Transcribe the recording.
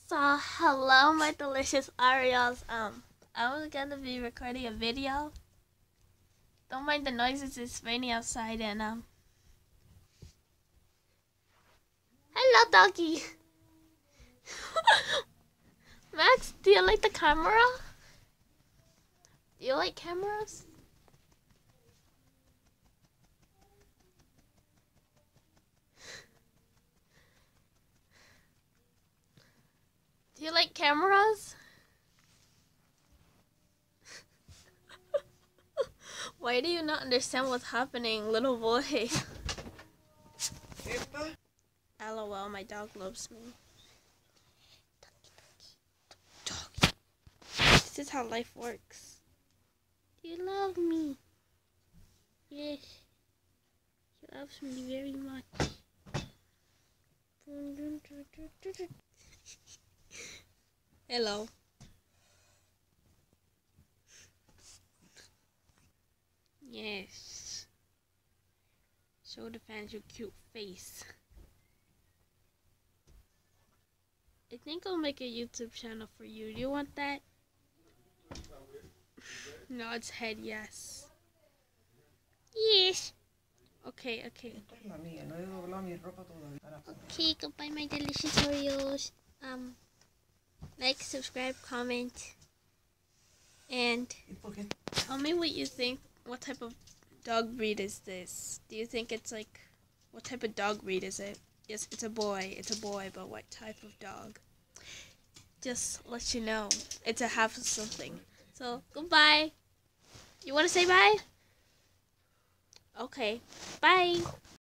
So, hello, my delicious Oreos. I was gonna be recording a video. Don't mind the noises, it's raining outside, and hello, doggy. Max, do you like the camera? Do you like cameras? Do you like cameras? Why do you not understand what's happening, little boy? LOL, my dog loves me. Doggy. This is how life works. You love me. Yes. He loves me very much. Hello. Yes. Show the fans your cute face. I think I'll make a YouTube channel for you. Do you want that? Nods head yes. Yes. Okay. Okay, goodbye my delicious Oreos. Like, subscribe, comment, and tell me what you think. What type of dog breed is this? Do you think it's like, what type of dog breed is it? Yes, it's a boy, but what type of dog? Just let you know. It's a half of something. So, goodbye. You want to say bye? Okay, bye.